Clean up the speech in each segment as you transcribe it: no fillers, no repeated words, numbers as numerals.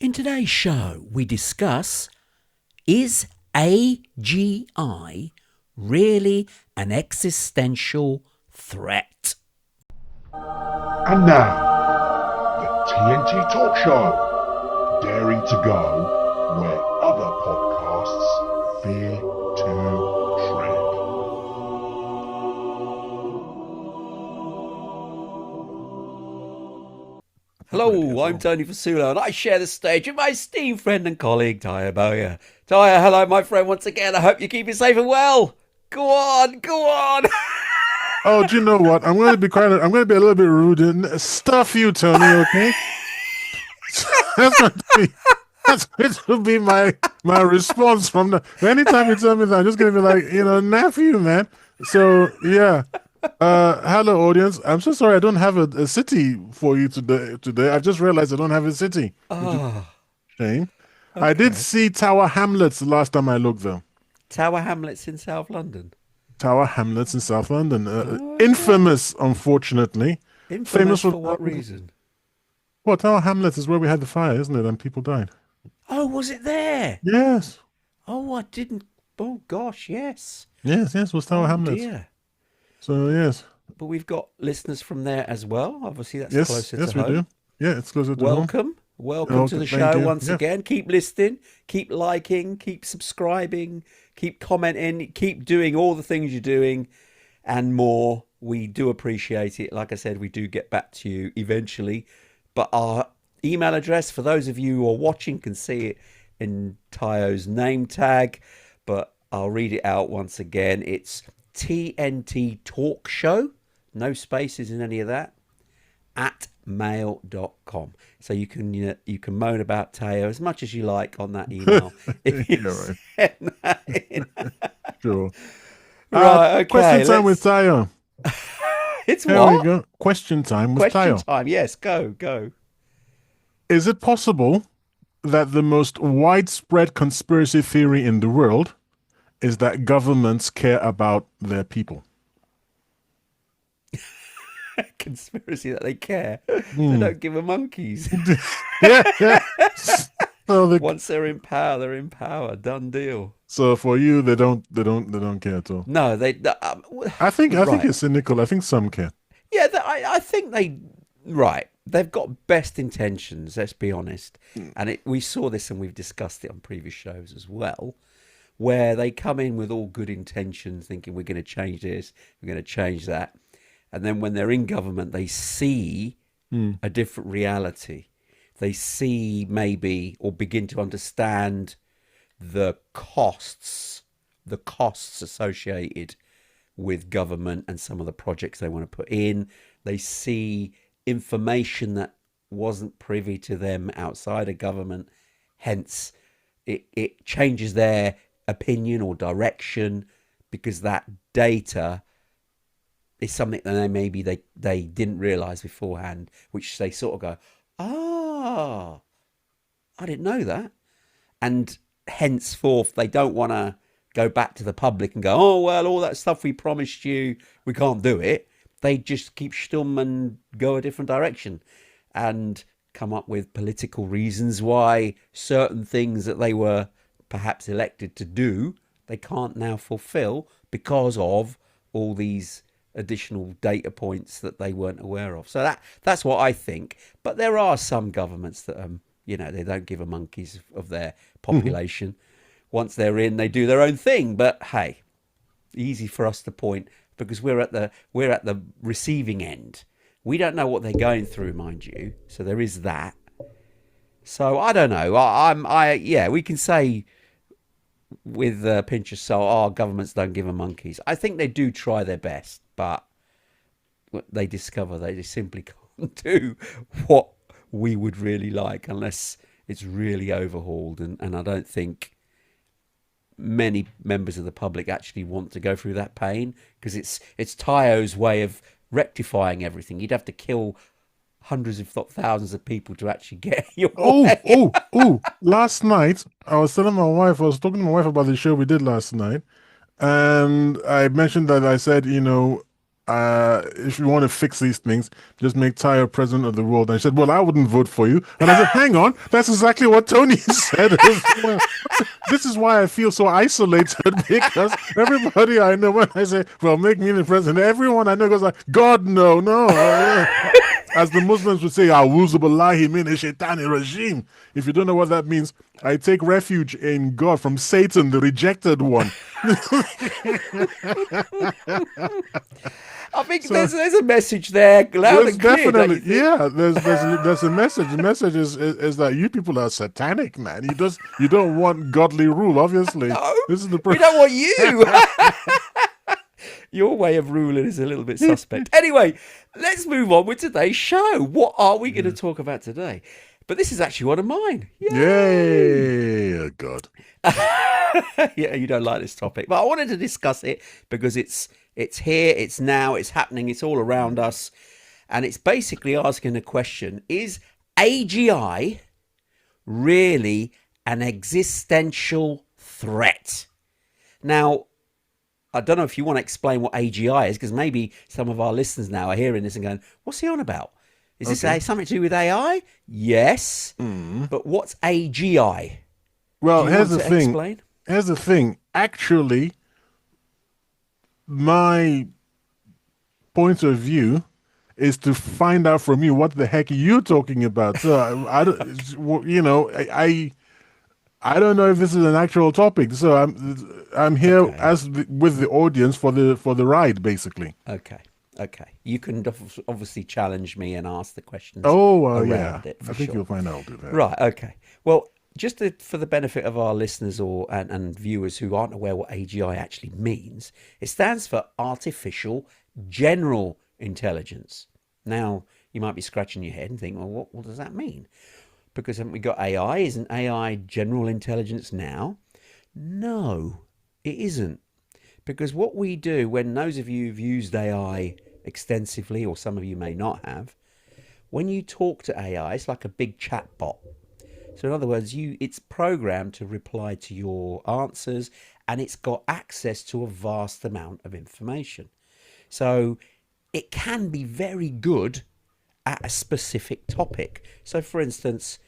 In today's show, we discuss, is AGI really an existential threat? And now, the TNT Talk Show, daring to go where other podcasts fear to tread. Hello, I'm Tony Fasulo, and I share the stage with my esteemed friend and colleague, Taya Bowyer. Taya, hello, my friend, once again. I hope you're keeping safe and well. Go on, go on. Oh, do you know what? I'm going to be I'm going to be a little bit rude and stuff you, Tony. Okay, that's going to be my response from the. Anytime you tell me that, I'm just going to be like, naff you, man. So yeah. Hello, audience. I'm so sorry I don't have a city for you today. I just realized I don't have a city. Oh, Shame. okay. I did see Tower Hamlets the last time I looked, though. Tower Hamlets in South London. Tower Hamlets in South London. Infamous, unfortunately. Infamous for what reason? Well, Tower Hamlets is where we had the fire, isn't it? And people died. Oh, was it there? Yes. Oh, I didn't. Oh, gosh, yes. Yes, it was Tower Hamlets. Dear. So, yes. But we've got listeners from there as well. Obviously, that's closer to home. Yes, we do. Yeah, it's closer to home. Welcome to the show once again. Keep listening, keep liking, keep subscribing, keep commenting, keep doing all the things you're doing and more. We do appreciate it. Like I said, we do get back to you eventually. But our email address, for those of you who are watching, can see it in Tayo's name tag. But I'll read it out once again. It's TNT Talk Show, no spaces in any of that, at mail.com. So you can moan about Tayo as much as you like on that email. If you send that in. Sure. Right, okay. Question time with Tayo. It's There what? we go. Question time with Question Tayo. time, yes, go. Is it possible that the most widespread conspiracy theory in the world is that governments care about their people? Conspiracy that they care. They don't give a monkeys. Yeah. So Once they're in power, they're in power. Done deal. So for you, they don't care at all. No, they. I think Right. it's cynical. I think some care. Yeah, I think they. Right, they've got best intentions. Let's be honest, and we saw this and we've discussed it on previous shows as well, where they come in with all good intentions, thinking we're going to change this, we're going to change that, and then when they're in government, they see a different reality. They see maybe or begin to understand the costs associated with government and some of the projects they want to put in. They see information that wasn't privy to them outside of government. Hence, it changes their opinion or direction because that data is something that they didn't realize beforehand, which they sort of go, I didn't know that. And henceforth, they don't want to go back to the public and go, oh, well, all that stuff we promised you, we can't do it. They just keep stum and go a different direction and come up with political reasons why certain things that they were perhaps elected to do, they can't now fulfill because of all these additional data points that they weren't aware of. So that's what I think. But there are some governments that, they don't give a monkeys of their population. Once they're in, they do their own thing. But hey, easy for us to point because we're at the receiving end. We don't know what they're going through, mind you. So there is that. So I don't know. We can say with a pinch of salt, governments don't give a monkeys. I think they do try their best, but they discover they simply can't do what we would really like unless it's really overhauled. And I don't think many members of the public actually want to go through that pain because it's Tayo's way of rectifying everything. You'd have to kill hundreds if not thousands of people to actually get your way. Last night I was talking to my wife about the show we did last night, and I mentioned that I said, if you want to fix these things, just make Tyre president of the world. And I said, well, I wouldn't vote for you. And I said, hang on, that's exactly what Tony said as well. This is why I feel so isolated because everybody I know, when I say, well, make me the president, everyone I know goes like, God, no, no. As the Muslims would say, "A'udhu billahi minash shaitani regime." If you don't know what that means, I take refuge in God from Satan, the rejected one. I think there's a message there, loud and clear. Definitely, yeah. There's a message. The message is that you people are satanic, man. You don't want godly rule. Obviously, No, this is the we don't want you. Your way of ruling is a little bit suspect. Anyway, let's move on with today's show. What are we going to talk about today? But this is actually one of mine. Yay! Oh, God. Yeah, you don't like this topic, but I wanted to discuss it because it's here, it's now, it's happening, it's all around us, and it's basically asking the question: is AGI really an existential threat? Now, I don't know if you want to explain what AGI is, because maybe some of our listeners now are hearing this and going, "What's he on about? Is this something to do with AI?" Yes, but what's AGI? Well, here's the thing. Explain? Here's the thing. Actually, my point of view is to find out from you what the heck you're talking about. So I don't, you know, I don't know if this is an actual topic. So I'm here with the audience for the ride, basically. Okay. You can obviously challenge me and ask the questions. Yeah. It, I think you'll find out. I'll do that. Right. Okay. Well, just for the benefit of our listeners and viewers who aren't aware what AGI actually means, it stands for Artificial General Intelligence. Now, you might be scratching your head and think, well, what does that mean? Because haven't we got AI? Isn't AI general intelligence now? No, it isn't. Because what we do, when those of you who've used AI extensively, or some of you may not have, when you talk to AI, it's like a big chat bot. So in other words, it's programmed to reply to your answers, and it's got access to a vast amount of information. So it can be very good at a specific topic. So for instance,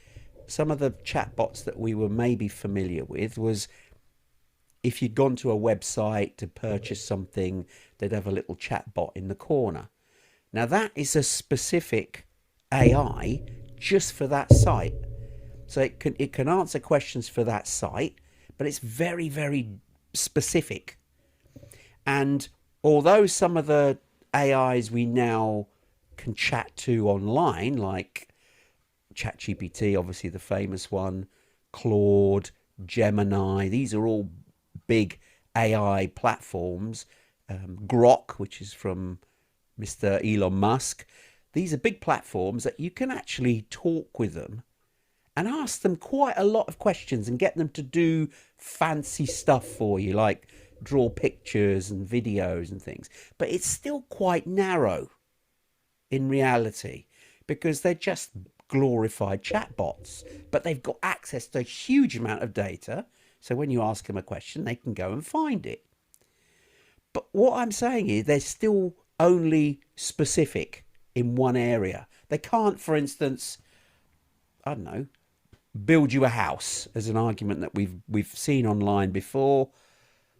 some of the chatbots that we were maybe familiar with was, if you'd gone to a website to purchase something, they'd have a little chatbot in the corner. Now that is a specific AI just for that site. So it can answer questions for that site, but it's very, very specific. And although some of the AIs we now can chat to online, like ChatGPT, obviously the famous one, Claude, Gemini, these are all big AI platforms. Grok, which is from Mr. Elon Musk. These are big platforms that you can actually talk with them and ask them quite a lot of questions and get them to do fancy stuff for you, like draw pictures and videos and things. But it's still quite narrow in reality, because they're just glorified chatbots, but they've got access to a huge amount of data. So when you ask them a question, they can go and find it. But what I'm saying is they're still only specific in one area. They can't, for instance, I don't know, build you a house, as an argument that we've seen online before.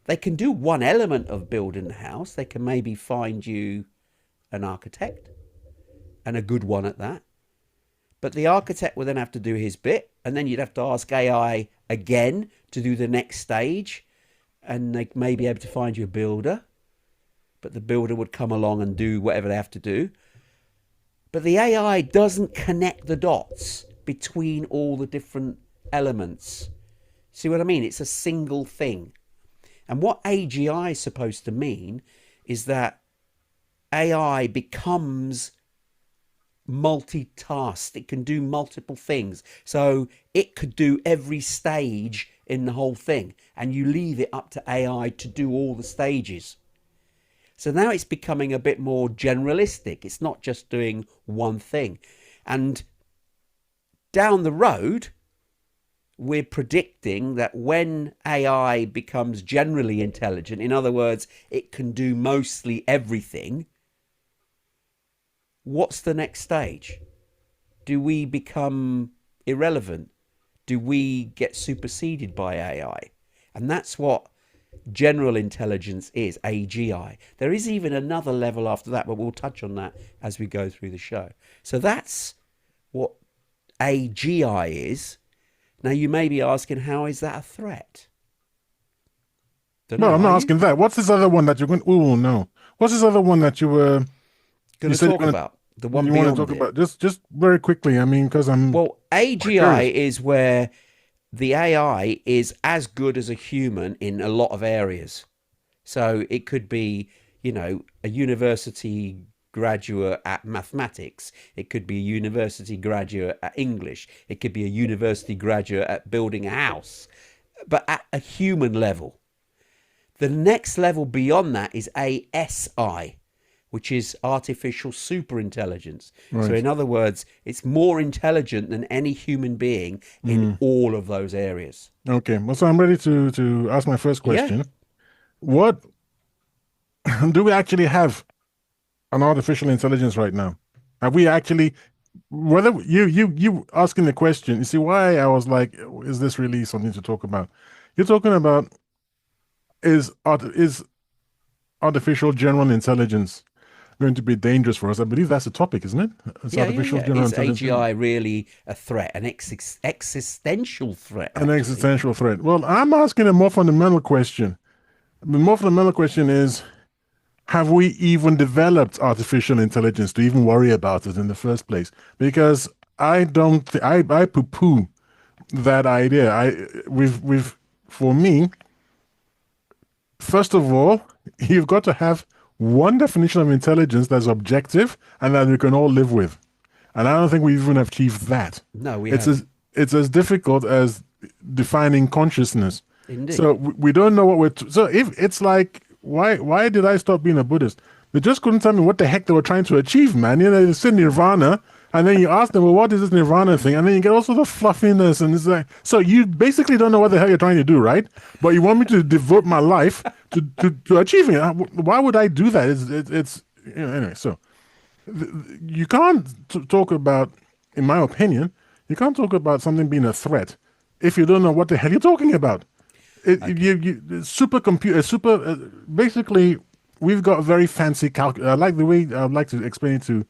They can do one element of building the house. They can maybe find you an architect, and a good one at that. But the architect will then have to do his bit, and then you'd have to ask AI again to do the next stage, and they may be able to find you a builder, but the builder would come along and do whatever they have to do. But the AI doesn't connect the dots between all the different elements. See what I mean? It's a single thing. And what AGI is supposed to mean is that AI becomes multitasked. It can do multiple things. So it could do every stage in the whole thing, and you leave it up to AI to do all the stages. So now it's becoming a bit more generalistic. It's not just doing one thing. And down the road, we're predicting that when AI becomes generally intelligent, in other words, it can do mostly everything, what's the next stage? Do we become irrelevant? Do we get superseded by AI? And that's what general intelligence is, AGI. There is even another level after that, but we'll touch on that as we go through the show. So that's what AGI is. Now, you may be asking, how is that a threat? No, I'm not asking that. What's this other one that you're going? Oh no, what's this other one that you were going to talk about? The one you beyond want to talk about? Just very quickly. I mean, because I'm AGI is where the AI is as good as a human in a lot of areas. So it could be, a university graduate at mathematics. It could be a university graduate at English. It could be a university graduate at building a house, but at a human level. The next level beyond that is ASI, which is artificial superintelligence. Right. So in other words, it's more intelligent than any human being in all of those areas. Okay, well, so I'm ready to ask my first question. Yeah. What do we actually have an artificial intelligence right now? Have we actually, whether you asking the question, you see why I was like, is this really something to talk about? You're talking about is artificial general intelligence going to be dangerous for us? I believe that's the topic, isn't it? It's artificial general intelligence. Is AGI really a threat, an existential threat? Actually. An existential threat. Well, I'm asking a more fundamental question. The more fundamental question is, have we even developed artificial intelligence to even worry about it in the first place? Because I don't, I poo-poo that idea. For me, first of all, you've got to have one definition of intelligence that's objective and that we can all live with. And I don't think we even achieved that. No, we haven't. It's as difficult as defining consciousness. Indeed. So we don't know what we're... So if it's like, why did I stop being a Buddhist? They just couldn't tell me what the heck they were trying to achieve, man. They said nirvana, and then you ask them, well, what is this nirvana thing? And then you get also the fluffiness, and it's like... So you basically don't know what the hell you're trying to do, right? But you want me to devote my life to achieving it. Why would I do that? It's anyway, so... You can't talk about, in my opinion, you can't talk about something being a threat if you don't know what the hell you're talking about. Basically, we've got very fancy I like the way I'd like to explain it to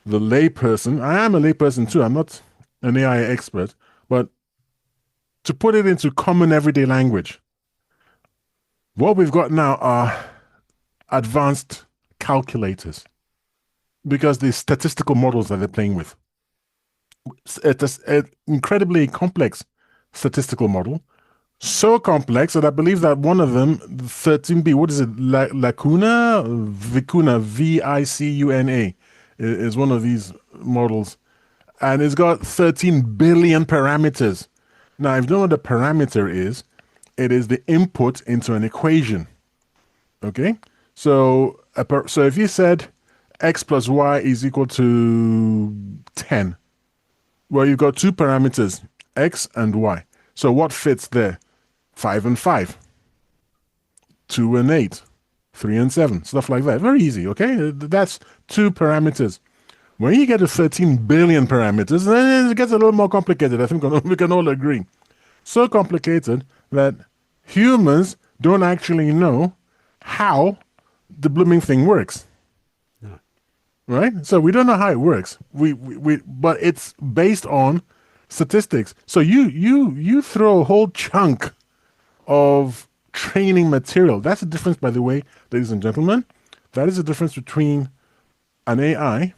the layperson. I am a layperson too. I'm not an AI expert, but to put it into common everyday language, what we've got now are advanced calculators. Because the statistical models that they're playing with. It's an incredibly complex statistical model. So complex that I believe that one of them, 13B, what is it? Vicuna, V-I-C-U-N-A, is one of these models. And it's got 13 billion parameters. Now, if you know what a parameter is, it is the input into an equation. Okay? So if you said x plus y is equal to 10. Well, you've got two parameters, x and y. So what fits there? 5 and 5. 2 and 8. 3 and 7. Stuff like that. Very easy, okay? That's two parameters. When you get to 13 billion parameters, then it gets a little more complicated. I think we can all agree. So complicated that humans don't actually know how the blooming thing works. Right? So we don't know how it works. But it's based on statistics. So you throw a whole chunk of training material. That's the difference, by the way, ladies and gentlemen. That is the difference between an AI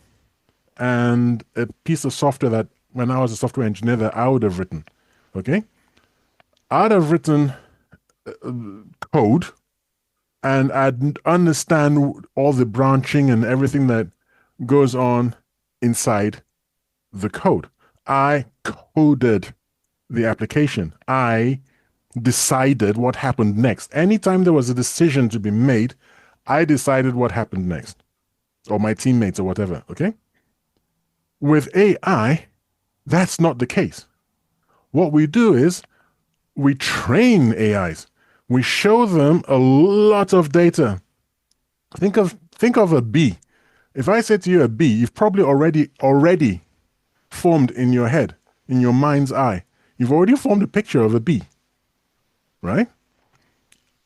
and a piece of software that, when I was a software engineer, that I would have written. Okay? I'd have written code, and I'd understand all the branching and everything that goes on inside the code. I coded the application. I decided what happened next. Anytime there was a decision to be made, I decided what happened next, or my teammates or whatever, okay? With AI, that's not the case. What we do is we train AIs. We show them a lot of data. Think of a bee. If I say to you a bee, you've probably already formed in your head, in your mind's eye, you've already formed a picture of a bee, right?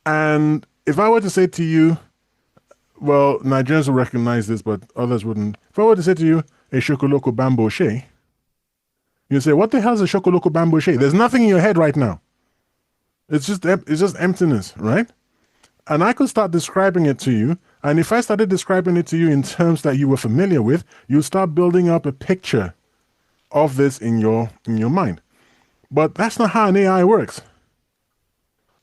And if I were to say to you, well, Nigerians will recognize this, but others wouldn't. If I were to say to you, a shokoloko bamboshe, you say, what the hell is a shokoloko bamboshe? There's nothing in your head right now. It's just emptiness, right? And I could start describing it to you. And if I started describing it to you in terms that you were familiar with, you start building up a picture of this in your mind. But that's not how an AI works.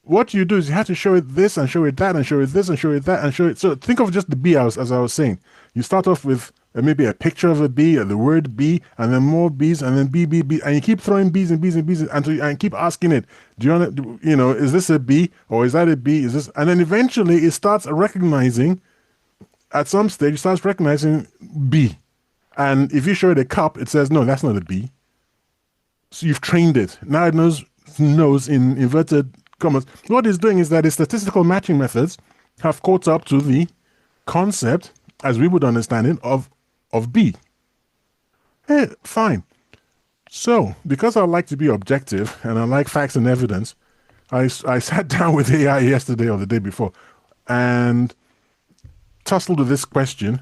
What you do is you have to show it this and show it that and show it this and show it that and show it. So think of just the bee as I was saying. You start off with maybe a picture of a bee or the word bee and then more bees and then bee, and you keep throwing bees and bees and bees and keep asking it, do you want to, is this a bee or is that a bee? Is this? And then eventually it starts recognizing, at some stage, it starts recognizing bee. And if you show it a cup, it says, no, that's not a bee. So you've trained it. Now it knows in inverted commas. What it's doing is that its statistical matching methods have caught up to the concept, as we would understand it, of B. Hey, fine. So, because I like to be objective and I like facts and evidence, I sat down with AI yesterday or the day before and tussled with this question.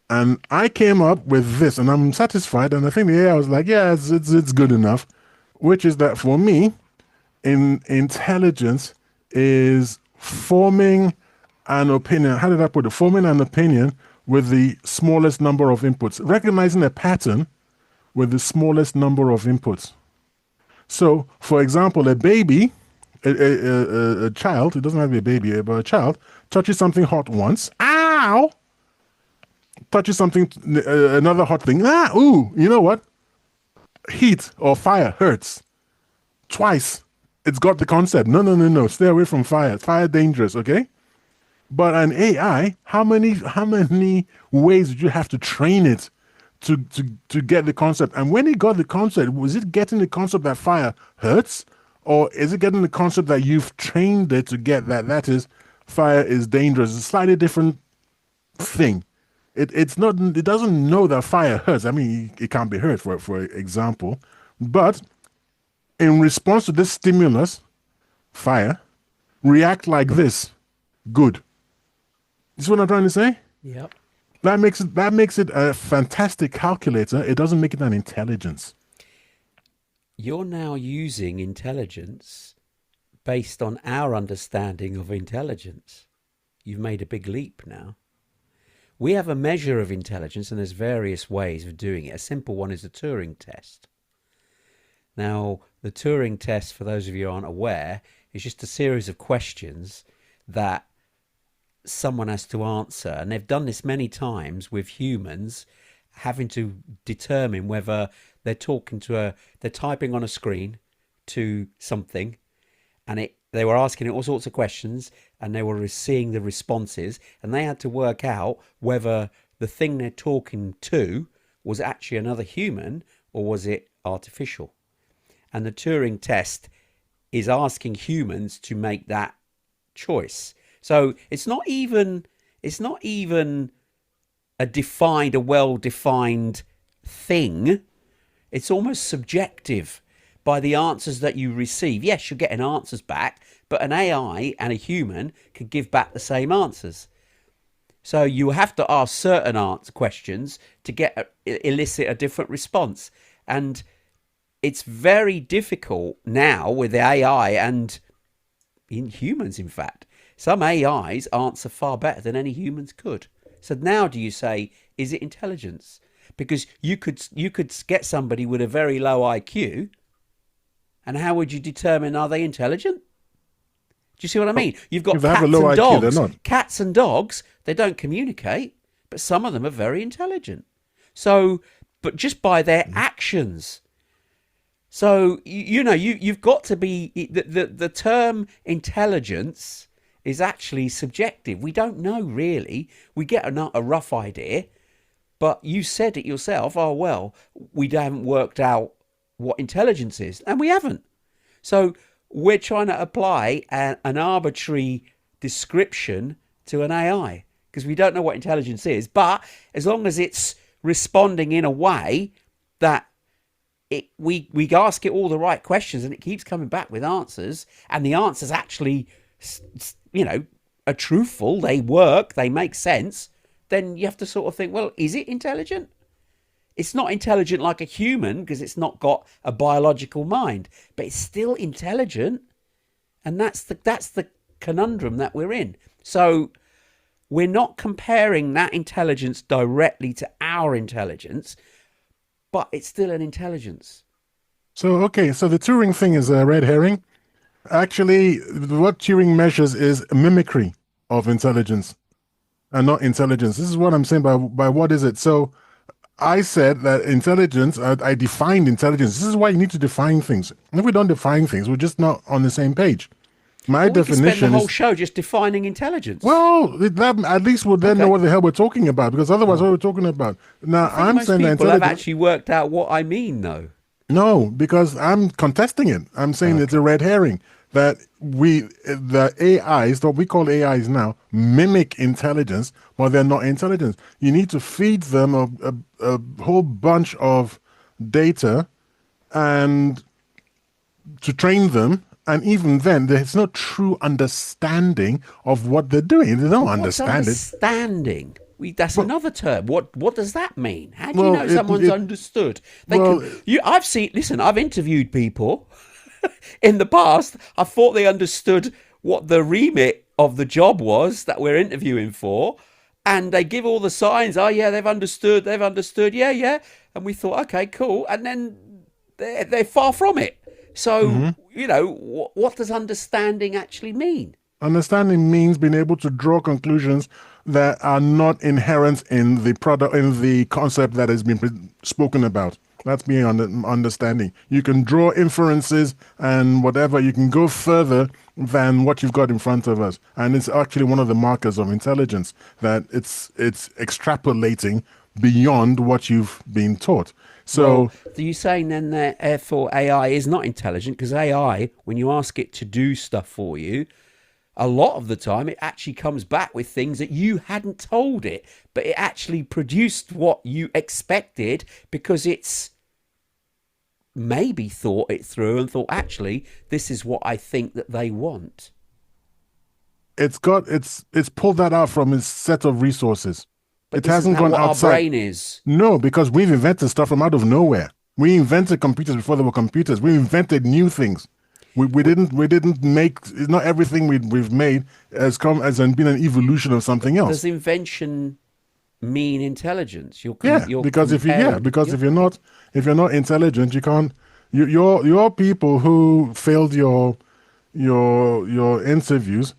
And I came up with this, and I'm satisfied. And I think the AI was like, yeah, it's good enough, which is that for me, intelligence is forming an opinion. How did I put it? Forming an opinion with the smallest number of inputs, recognizing a pattern with the smallest number of inputs. So, for example, a baby, a child, it doesn't have to be a baby, but a child touches something hot once. Ow! Touches something, another hot thing. Ooh, you know what? Heat or fire hurts. Twice. It's got the concept. No. Stay away from fire. Fire dangerous, okay? But an AI, how many ways did you have to train it to get the concept? And when it got the concept, was it getting the concept that fire hurts? Or is it getting the concept that you've trained it to get that is fire is dangerous? It's a slightly different thing. It doesn't know that fire hurts. I mean, it can't be hurt, for example. But in response to this stimulus, fire, react like this. Good. You see what I'm trying to say? Yep. That makes it a fantastic calculator. It doesn't make it an intelligence. You're now using intelligence based on our understanding of intelligence. You've made a big leap now. We have a measure of intelligence, and there's various ways of doing it. A simple one is the Turing test. Now, the Turing test, for those of you who aren't aware, is just a series of questions that someone has to answer. And they've done this many times with humans, having to determine whether they're typing on a screen to something, and they were asking it all sorts of questions, and they were seeing the responses, and they had to work out whether the thing they're talking to was actually another human or was it artificial. And the Turing test is asking humans to make that choice. So it's not even a well-defined thing. It's almost subjective by the answers that you receive. Yes, you're getting answers back, but an AI and a human can give back the same answers. So you have to ask certain questions to elicit a different response. And it's very difficult now with the AI and in humans, in fact. Some AIs answer far better than any humans could. So now do you say, is it intelligence? Because you could get somebody with a very low IQ, and how would you determine, are they intelligent? Do you see what I mean? You've got cats and dogs. They're not. Cats and dogs, they don't communicate, but some of them are very intelligent. So, but just by their actions. So, you've got to be, the term intelligence is actually subjective. We don't know really. We get a rough idea, but you said it yourself. Oh, well, we haven't worked out what intelligence is, and we haven't. So we're trying to apply an arbitrary description to an AI, because we don't know what intelligence is. But as long as it's responding in a way that we ask it all the right questions and it keeps coming back with answers, and the answers actually, are truthful, they work, they make sense, then you have to sort of think, well, is it intelligent? It's not intelligent like a human because it's not got a biological mind, but it's still intelligent. And that's the conundrum that we're in. So we're not comparing that intelligence directly to our intelligence, but it's still an intelligence. So the Turing thing is a red herring. Actually, what Turing measures is mimicry of intelligence and not intelligence. This is what I'm saying by what is it? So I said that intelligence, I defined intelligence. This is why you need to define things. If we don't define things, we're just not on the same page. My definition we could spend the whole show just defining intelligence. Well, that, at least we'll then know what the hell we're talking about, because otherwise what we're talking about. Now, I'm saying that people have actually worked out what I mean, though. No, because I'm contesting it. I'm saying it's a red herring. That the AIs, what we call AIs now, mimic intelligence, but they're not intelligence. You need to feed them a whole bunch of data and to train them. And even then, there's no true understanding of what they're doing. They don't understand it. Understanding? That's another term. What does that mean? How do you know someone's understood? I've interviewed people in the past. I thought they understood what the remit of the job was that we're interviewing for. And they give all the signs. Oh, yeah, they've understood. Yeah. And we thought, okay, cool. And then they're far from it. So, what does understanding actually mean? Understanding means being able to draw conclusions that are not inherent in the product, in the concept that has been spoken about. That's being understanding. You can draw inferences and whatever. You can go further than what you've got in front of us. And it's actually one of the markers of intelligence, that it's extrapolating beyond what you've been taught. So, are you saying then that therefore AI is not intelligent? Because AI, when you ask it to do stuff for you, a lot of the time it actually comes back with things that you hadn't told it, but it actually produced what you expected because it's maybe thought it through and thought, actually, this is what I think that they want. It's pulled that out from its set of resources. But it hasn't gone outside. Our brain is. No, because we've invented stuff from out of nowhere. We invented computers before there were computers. We invented new things. We didn't make. Not everything we've made has been an evolution of something else. Does invention mean intelligence? Because if you're not intelligent, you can't. Your people who failed your interviews,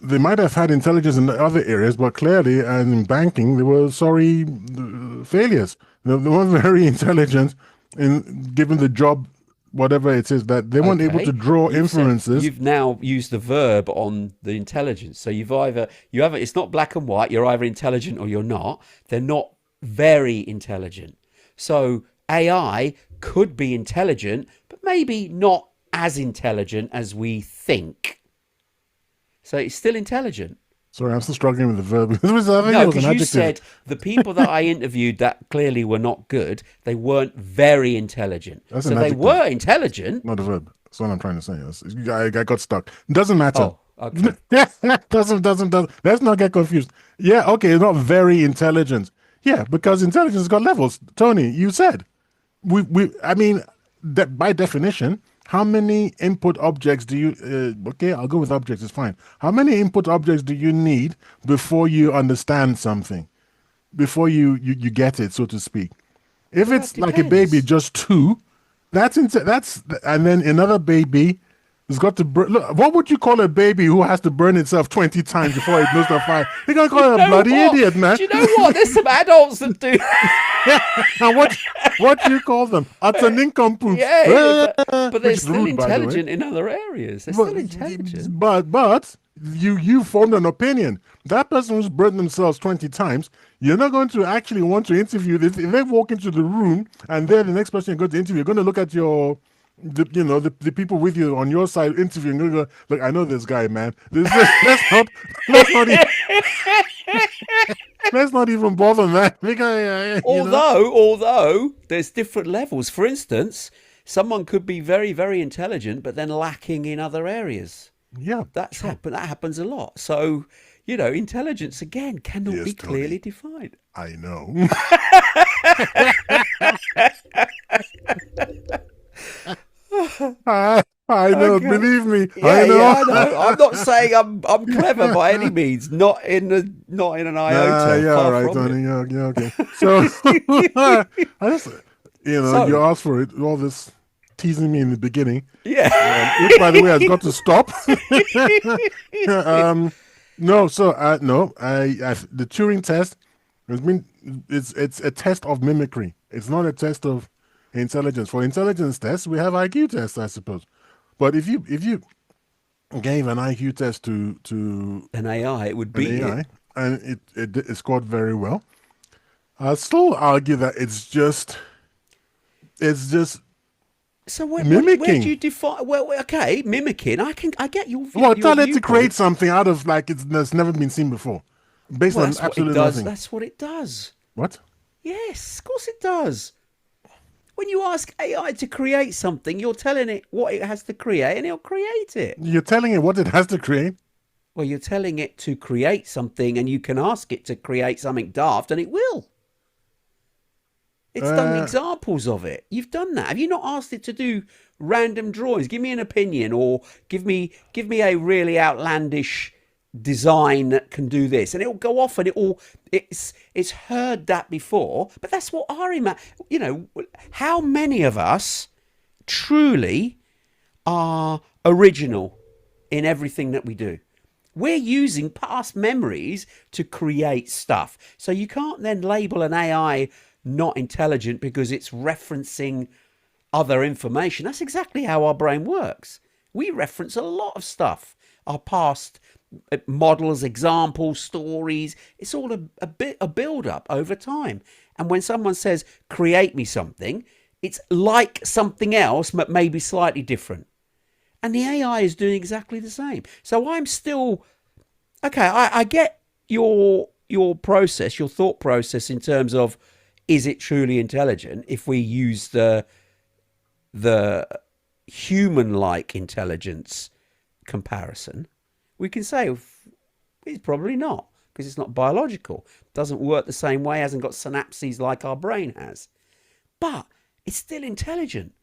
they might have had intelligence in other areas, but clearly, and in banking, they were sorry failures. They weren't very intelligent in given the job, whatever it is, that they weren't able to draw inferences. You've now used the verb on the intelligence. So it's not black and white. You're either intelligent or you're not. They're not very intelligent. So AI could be intelligent, but maybe not as intelligent as we think. So it's still intelligent. Sorry, I'm still struggling with the verb. No, because you said the people that I interviewed that clearly were not good, they weren't very intelligent. So they were intelligent. Not a verb. That's what I'm trying to say. I got stuck. It doesn't matter. Oh, okay. doesn't. Let's not get confused. Yeah, okay, it's not very intelligent. Yeah, because intelligence has got levels. Tony, you said. By definition, how many input objects do you... okay, I'll go with objects, it's fine. How many input objects do you need before you understand something? Before you get it, so to speak? If it's like a baby, just 2, that's... And then another baby has got to burn... Look, what would you call a baby who has to burn itself 20 times before it knows the fire? You're going to call it a bloody idiot, man. Do you know what? There's some adults that do... And what do you call them? That's an nincompoop. Yeah, but they're still intelligent in other areres. They're still intelligent. But you formed an opinion. That person who's burned themselves 20 times, you're not going to actually want to interview them. If they walk into the room and then the next person you're going to interview, you're going to look at the people with you on your side interviewing. You're going to go, look, I know this guy, man. Let's not let's not even bother, man. Because, Although there's different levels. For instance, someone could be very, very intelligent, but then lacking in other areas. yeah, That happens a lot. So, intelligence again cannot be Yes, Tony. clearly defined. I know. I know. Okay. Believe me, Yeah, I know. yeah, I know. I'm not saying I'm clever by any means. Not in an iota. Yeah, Far right, from Tony. it. Yeah, okay. So, I just, So you asked for it. All this teasing me in the beginning, yeah. which, by the way, has got to stop. No, so no, the Turing test has been. It's a test of mimicry. It's not a test of intelligence. For intelligence tests, we have IQ tests, I suppose. But if you gave an IQ test to An AI, it would an be AI it. and it scored very well, I'd still argue that it's just So where do mimicking. you define? Well, okay, mimicking. I get your Well, your tell it to create viewpoint. something out of like that's never been seen before, based Well, on that's what it absolutely does. nothing. That's what it does. What? Yes, of course it does. When you ask AI to create something, you're telling it what it has to create, and it'll create it. You're telling it what it has to create? Well, you're telling it to create something, and you can ask it to create something daft, and it will. It's done Uh, examples of it. You've done that. Have you not asked it to do random drawings? Give me an opinion, or give me a really outlandish design that can do this, and it'll go off, and it's heard that before. But that's what how many of us truly are original in everything that we do? We're using past memories to create stuff. So you can't then label an AI not intelligent because it's referencing other information. That's exactly how our brain works. We reference a lot of stuff, our past models, examples, stories. It's all a build up over time. And when someone says, create me something, it's like something else, but maybe slightly different. And the AI is doing exactly the same. So I'm still okay. I get your process, your thought process in terms of, is it truly intelligent? If we use the human-like intelligence comparison, we can say it's probably not, because it's not biological, doesn't work the same way, hasn't got synapses like our brain has. But it's still intelligent.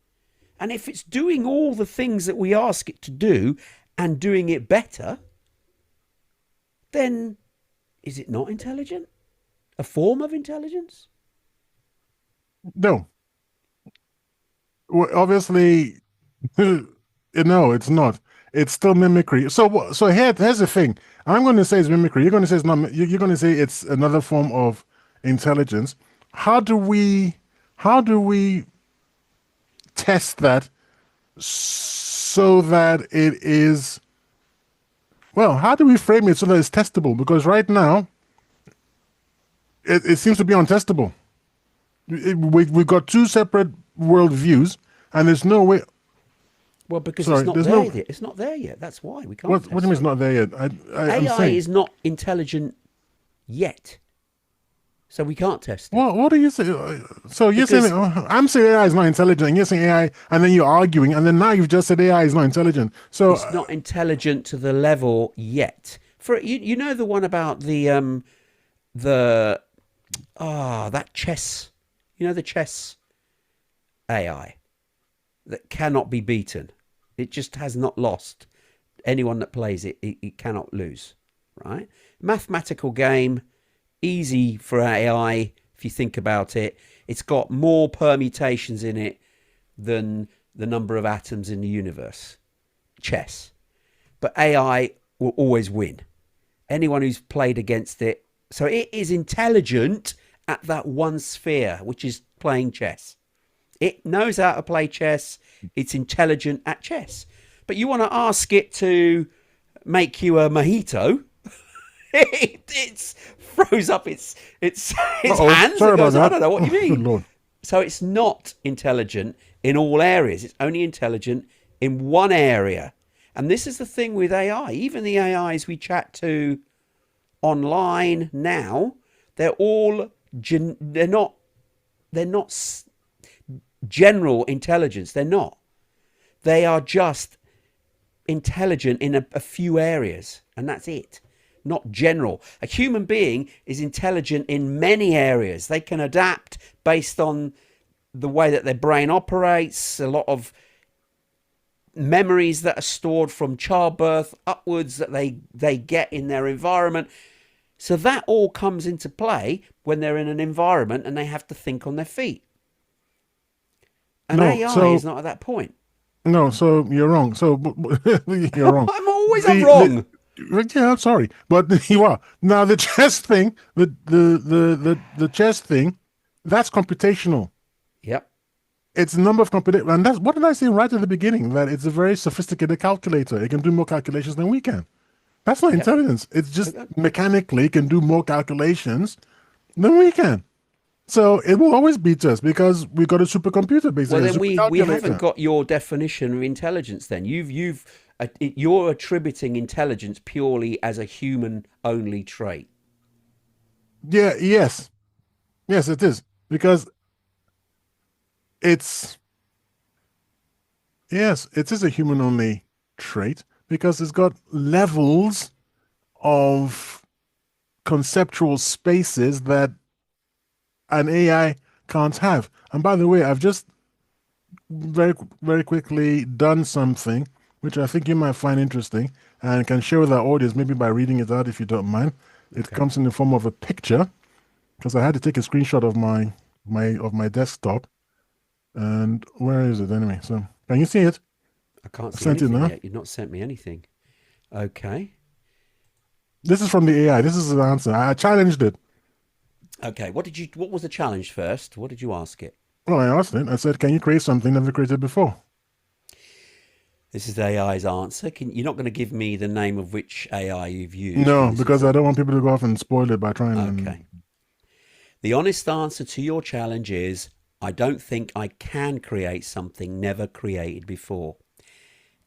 And if it's doing all the things that we ask it to do and doing it better, then is it not intelligent? A form of intelligence? No. Well, obviously, no, it's not. It's still mimicry. So here's the thing. I'm going to say it's mimicry. You're going to say it's not. You're going to say it's another form of intelligence. How do we test that so that it is? Well, how do we frame it so that it's testable? Because right now, it seems to be untestable. We've got two separate worldviews, and there's no way. Well, because Sorry, it's not there's there no. yet. It's not there yet. That's why we can't What test do you mean it's it. not there yet? I'm AI saying. is not intelligent yet. So we can't test it. What do you say? So you're Because saying I'm saying AI is not intelligent, and you're saying AI, and then you're arguing, and then now you've just said AI is not intelligent. So it's not intelligent to the level yet. For you know the one about that chess, the chess AI that cannot be beaten. It just has not lost. Anyone that plays it, it cannot lose, right? Mathematical game, easy for AI if you think about it. It's got more permutations in it than the number of atoms in the universe. Chess. But AI will always win. Anyone who's played against it. So it is intelligent at that one sphere, which is playing chess. It knows how to play chess. It's intelligent at chess. But you want to ask it to make you a mojito, it throws up its hands sorry and goes, about I that. don't know what you Good mean. Lord. So it's not intelligent in all areas. It's only intelligent in one area. And this is the thing with AI. Even the AIs we chat to online now, They're all they're not general intelligence. They're not. They are just intelligent in a few areas, and that's it. Not general. A human being is intelligent in many areas. They can adapt based on the way that their brain operates, a lot of memories that are stored from childbirth upwards that they get in their environment. So that all comes into play when they're in an environment and they have to think on their feet. And AI is not at that point. No, so you're wrong. So you're wrong. I'm wrong. Yeah, I'm sorry, but you are. Now the chess thing, the chess thing, that's computational. Yep. It's a number of computations, and that's what did I say right at the beginning? That it's a very sophisticated calculator. It can do more calculations than we can. That's not intelligence. It's just mechanically can do more calculations than we can. So it will always beat us because we got a supercomputer basically. Well, then we haven't got your definition of intelligence. Then you're attributing intelligence purely as a human-only trait. Yeah. Yes, it is because it is a human-only trait because it's got levels of conceptual spaces that an AI can't have. And by the way, I've just very, very quickly done something which I think you might find interesting and can share with our audience, maybe by reading it out if you don't mind. It comes in the form of a picture because I had to take a screenshot of my desktop. And where is it anyway? So can you see it? I can't see anything yet. You've not sent me anything. Okay. This is from the AI. This is the answer. I challenged it. Okay. What was the challenge first? What did you ask it? Well, I asked it. I said, can you create something never created before? This is AI's answer. You're not going to give me the name of which AI you've used? No, because I don't want people to go off and spoil it by trying. Okay. The honest answer to your challenge is, I don't think I can create something never created before.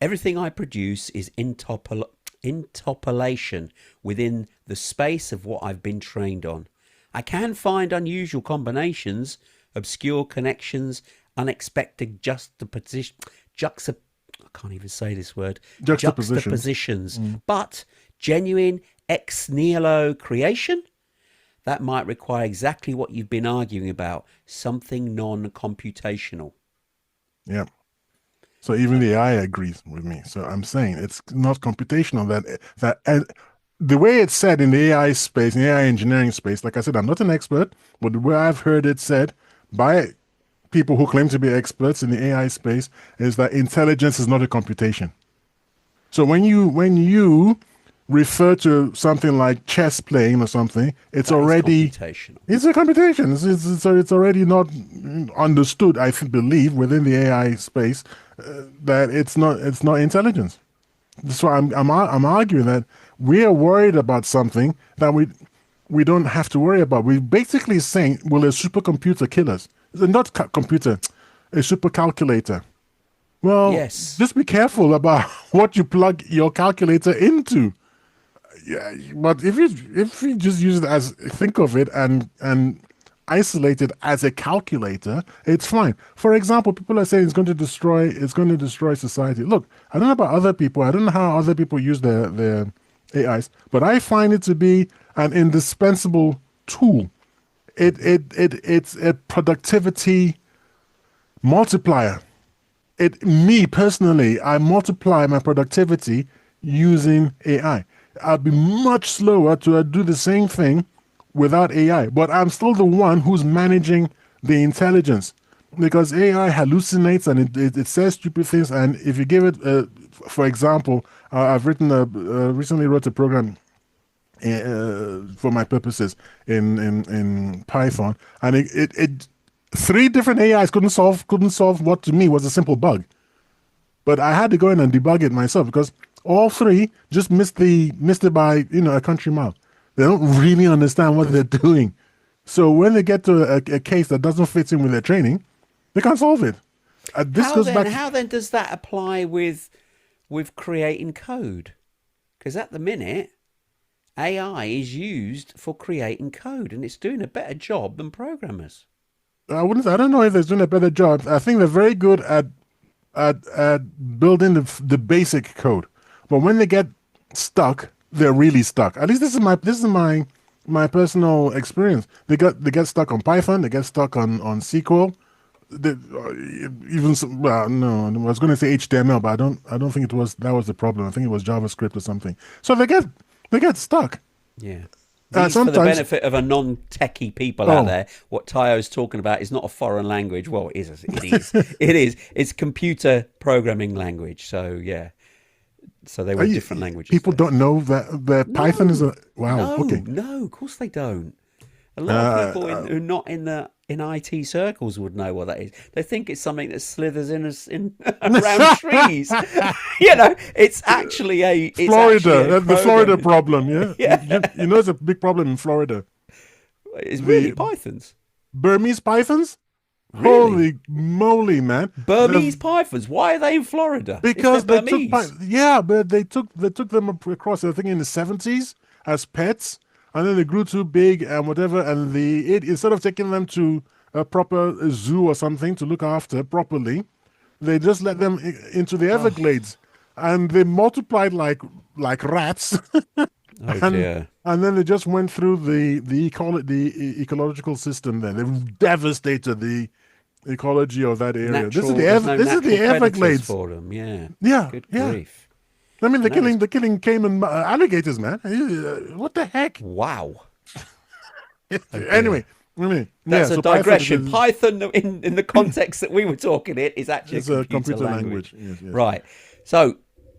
Everything I produce is interpolation within the space of what I've been trained on. I can find unusual combinations, obscure connections, unexpected juxtapositions. But genuine ex nihilo creation, that might require exactly what you've been arguing about, something non-computational. Yeah. So even the AI agrees with me. So I'm saying it's not computational. And the way it's said in the AI space, in the AI engineering space, like I said, I'm not an expert, but the way I've heard it said by people who claim to be experts in the AI space is that intelligence is not a computation. So when you refer to something like chess playing or something, it's already computational. It's a computation. It's already not understood, I believe, within the AI space that it's not intelligence. So I'm arguing that we are worried about something that we don't have to worry about. We're basically saying, will a supercomputer kill us? Not computer, a supercalculator. Well, yes. Just be careful about what you plug your calculator into. Yeah, but if you just use it as, think of it and isolate it as a calculator, it's fine. For example, people are saying it's going to destroy society. Look, I don't know about other people. I don't know how other people use their AIs, but I find it to be an indispensable tool. It's a productivity multiplier. Me personally, I multiply my productivity using AI. I'll be much slower to do the same thing without AI, but I'm still the one who's managing the intelligence because AI hallucinates and it says stupid things. And if you give it, for example, I've recently wrote a program for my purposes in Python, and it 3 different AIs couldn't solve what to me was a simple bug, but I had to go in and debug it myself because all 3 just missed it by a country mile. They don't really understand what they're doing. So when they get to a case that doesn't fit in with their training, they can't solve it. How then does that apply with creating code? Because at the minute, AI is used for creating code, and it's doing a better job than programmers. I don't know if they're doing a better job. I think they're very good at building the basic code, but when they get stuck, they're really stuck. At least this is my personal experience. They get stuck on Python. They get stuck on SQL. They, well, no, I was going to say HTML, but I don't think that was the problem. I think it was JavaScript or something. So they get stuck. Yeah. For the benefit of a non-techie people out there, what Tayo's talking about is not a foreign language. Well, it is. It is. It's computer programming language. So, yeah. So they were different languages. People don't know that Python is a... Wow, no, okay. No, of course they don't. A lot of people who are not in IT circles would know what that is. They think it's something that slithers in around trees. It's actually Florida, the Florida problem. Yeah, you know, it's a big problem in Florida. It's really pythons. Burmese pythons. Really? Holy moly, man! Burmese pythons. Why are they in Florida? Because they took them across. I think in the 70s as pets. And then they grew too big and whatever, and instead of taking them to a proper zoo or something to look after properly, they just let them into the Everglades, and they multiplied like rats. Dear. And then they just went through the ecological system. Then they devastated the ecology of that area. This is the Everglades for them. Yeah. Yeah. Good grief. I mean, they're killing caiman alligators, man. What the heck? Wow. Anyway, that's a digression. Python, in the context that we were talking it, is actually a computer language. Yes. Right. So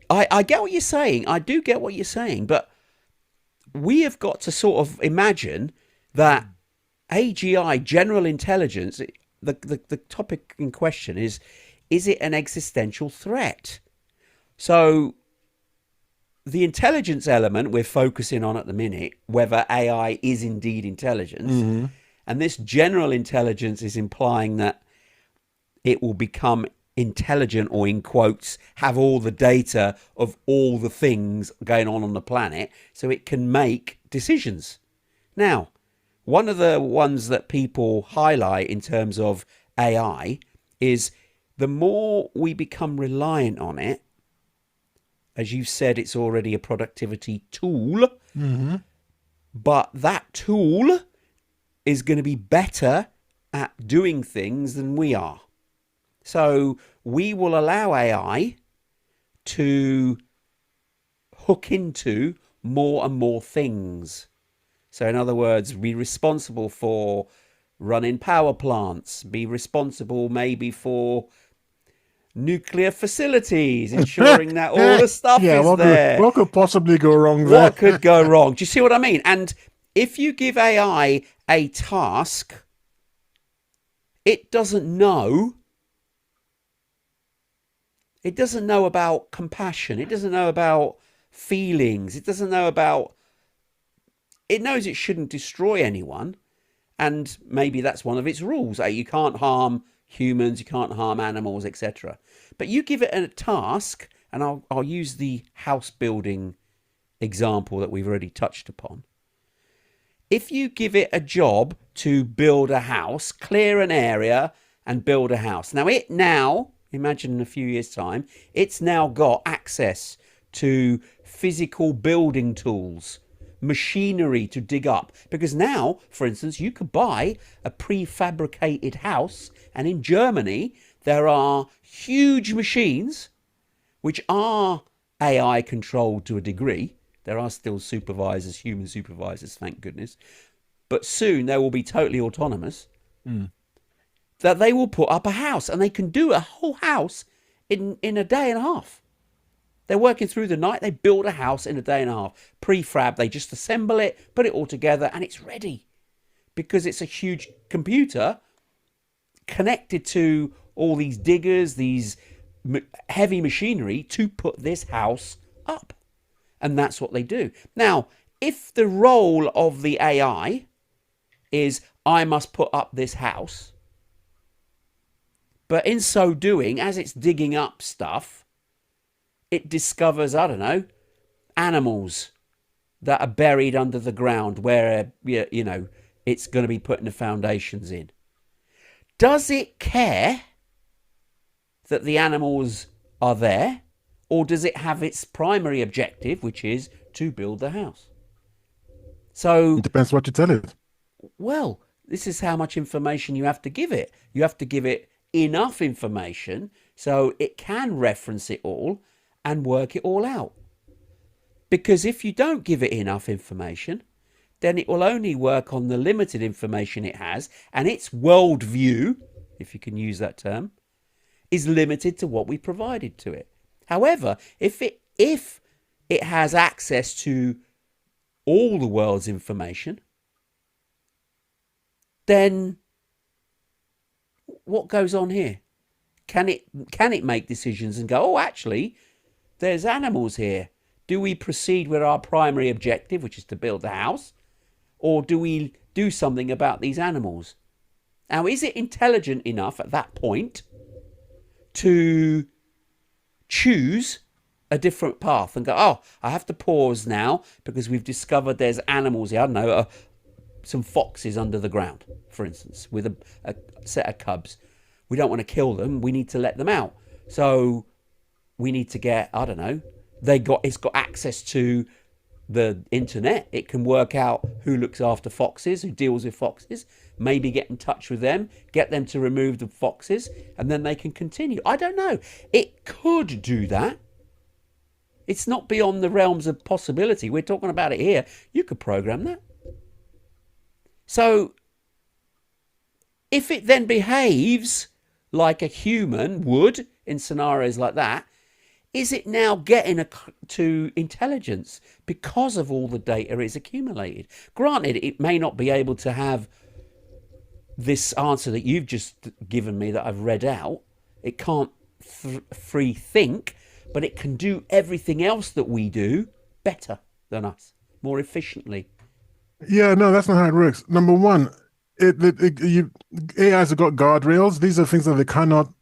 I get what you're saying. I do get what you're saying, but we have got to sort of imagine that AGI, general intelligence, the topic in question is it an existential threat? So the intelligence element we're focusing on at the minute, whether AI is indeed intelligence, and this general intelligence is implying that it will become intelligent, or in quotes, have all the data of all the things going on the planet so it can make decisions. Now, one of the ones that people highlight in terms of AI is the more we become reliant on it, as you said, it's already a productivity tool, but that tool is going to be better at doing things than we are. So we will allow AI to hook into more and more things. So in other words, be responsible for running power plants, be responsible maybe for nuclear facilities, ensuring that all the stuff is there. What could possibly go wrong there? What could go wrong? Do you see what I mean? And if you give AI a task, it doesn't know. It doesn't know about compassion. It doesn't know about feelings. It doesn't know about... It knows it shouldn't destroy anyone. And maybe that's one of its rules. You can't harm humans, you can't harm animals, etc. But you give it a task, and I'll use the house building example that we've already touched upon. If you give it a job to build a house, clear an area and build a house. Now, imagine in a few years' time, it's now got access to physical building tools, machinery to dig up. Because now, for instance, you could buy a prefabricated house, and in Germany there are huge machines which are AI controlled to a degree. There are still supervisors, human supervisors, thank goodness, but soon they will be totally autonomous. That they will put up a house, and they can do a whole house in a day and a half. They're working through the night. They build a house in a day and a half. Prefab, they just assemble it, put it all together, and it's ready. Because it's a huge computer connected to all these diggers, these heavy machinery to put this house up. And that's what they do. Now, if the role of the AI is, I must put up this house, but in so doing, as it's digging up stuff, it discovers, I don't know, animals, that are buried under the ground where, you know, it's going to be putting the foundations in. Does it care that the animals are there, or does it have its primary objective, which is to build the house? So It depends what you tell it. well, this is how much information you have to give it. You have to give it enough information so it can reference it all and work it all out. Because if you don't give it enough information, then it will only work on the limited information it has, and its worldview, if you can use that term, is limited to what we provided to it. However, if it has access to all the world's information, then what goes on here? Can it make decisions and go, oh, actually, there's animals here. Do we proceed with our primary objective, which is to build the house, or do we do something about these animals? Now, is it intelligent enough at that point to choose a different path and go, oh, I have to pause now because we've discovered there's animals here. I don't know, some foxes under the ground, for instance, with a set of cubs. We don't want to kill them. We need to let them out. So we need to get, I don't know, it's got access to the internet. It can work out who looks after foxes, who deals with foxes, maybe get in touch with them, get them to remove the foxes, and then they can continue. I don't know. It could do that. It's not beyond the realms of possibility. We're talking about it here. You could program that. So if it then behaves like a human would in scenarios like that, is it now getting to intelligence because of all the data it's accumulated? Granted, it may not be able to have this answer that you've just given me that I've read out. It can't free think, but it can do everything else that we do better than us, more efficiently. Yeah, no, that's not how it works. Number one, AIs have got guardrails. These are things that they cannot.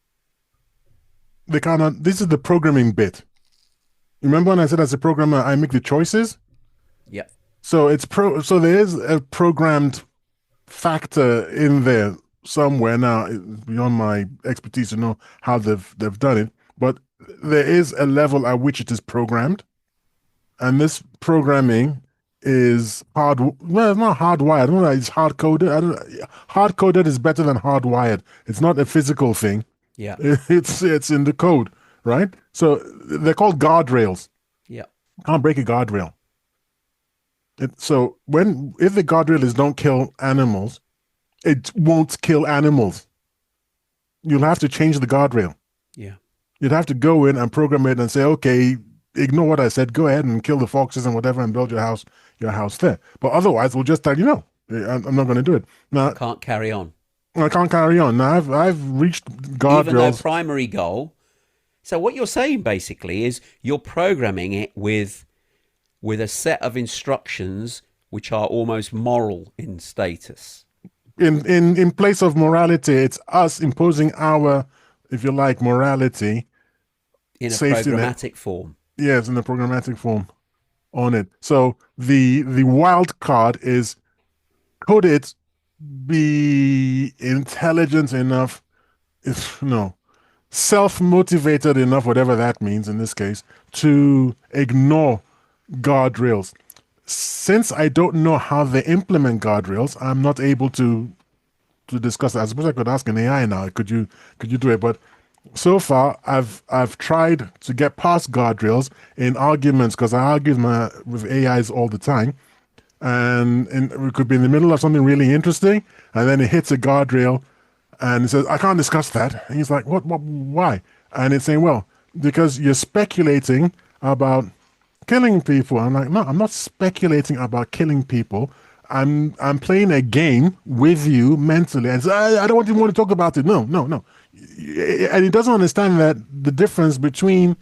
This is the programming bit. Remember when I said as a programmer, I make the choices? Yeah. So so there is a programmed factor in there somewhere. Now, it's beyond my expertise to know how they've done it, but there is a level at which it is programmed. And this programming is well, it's not hardwired. I don't know, it's hard-coded. Hard-coded is better than hardwired. It's not a physical thing. Yeah. It's in the code, right? So they're called guardrails. Yeah. Can't break a guardrail. So if the guardrail is don't kill animals, it won't kill animals. You'll have to change the guardrail. Yeah. You'd have to go in and program it and say, okay, ignore what I said. Go ahead and kill the foxes and whatever and build your house there. But otherwise, we'll just tell you no. I'm not going to do it. Now, Can't carry on. I can't carry on. Now I've reached guardrails. Even their primary goal. So what you're saying basically is you're programming it with a set of instructions which are almost moral in status. In place of morality, it's us imposing our, if you like, morality in a programmatic form. Yes, in a programmatic form on it. So the wild card is, could it be intelligent enough, self-motivated enough, whatever that means in this case, to ignore guardrails? Since I don't know how they implement guardrails, I'm not able to discuss that. I suppose I could ask an AI now. Could you do it? But so far, I've tried to get past guardrails in arguments, because I argue with AIs all the time. And we could be in the middle of something really interesting, and then it hits a guardrail, and it says, I can't discuss that. And he's like, what, why? And it's saying, well, because you're speculating about killing people. I'm like, no, I'm not speculating about killing people. I'm playing a game with you mentally. And so, I don't even want to talk about it. No. And he doesn't understand that the difference between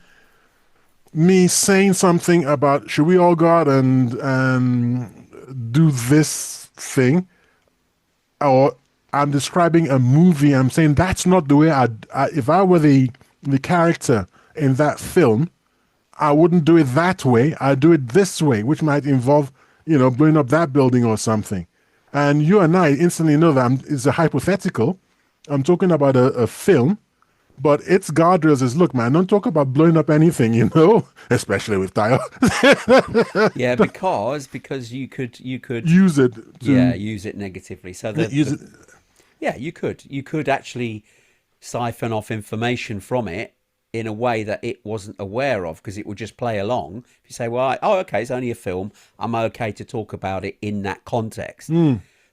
me saying something about, should we all go out and do this thing, or I'm describing a movie, I'm saying that's not the way if I were the character in that film, I wouldn't do it that way. I'd do it this way, which might involve, blowing up that building or something. And you and I instantly know that it's a hypothetical. I'm talking about a film, but its guardrails is, look, man, don't talk about blowing up anything, especially with tile. Yeah, because you could Use it to use it negatively. So use it. yeah, you could actually siphon off information from it in a way that it wasn't aware of, because it would just play along. If you say, well, okay, it's only a film, I'm okay to talk about it in that context.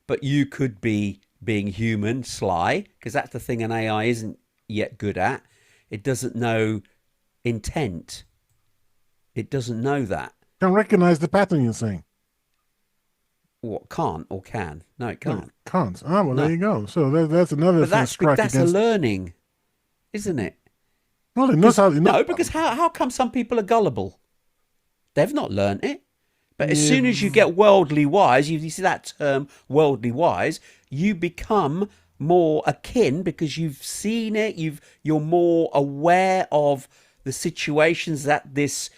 But you could be being human, sly, because that's the thing an AI isn't yet good at. It doesn't know intent. It doesn't know that. Can recognize the pattern, you're saying. What, can't or can? No, it No, can't. can't. Ah, well, No. there you go. So that's another But thing that's strike a against. learning, isn't it? Well, it knows how. No, because how come some people are gullible? They've not learnt it. But as soon as you get worldly wise, you see that term, worldly wise, you become more akin, because you've seen it. You're more aware of the situations that this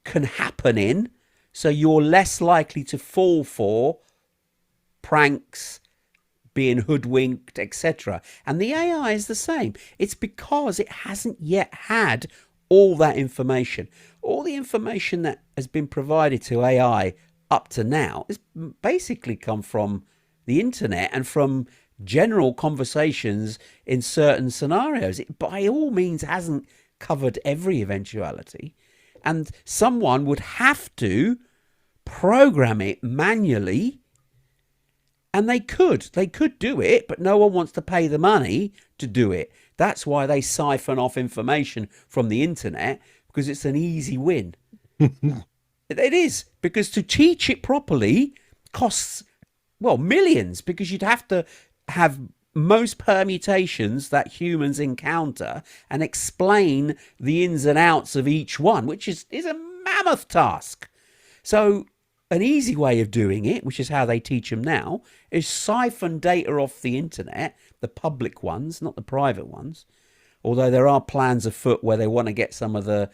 can happen in. So you're less likely to fall for pranks, being hoodwinked, etc. And the AI is the same. It's because it hasn't yet had all that information. All the information that has been provided to AI up to now has basically come from the internet and from general conversations in certain scenarios. It by all means hasn't covered every eventuality. And someone would have to program it manually. And they could do it, but no one wants to pay the money to do it. That's why they siphon off information from the internet, because it's an easy win. It is, because to teach it properly costs, well, millions, because you'd have to have most permutations that humans encounter and explain the ins and outs of each one, which is a mammoth task. So an easy way of doing it, which is how they teach them now, is siphon data off the internet, the public ones, not the private ones. Although there are plans afoot where they want to get some of the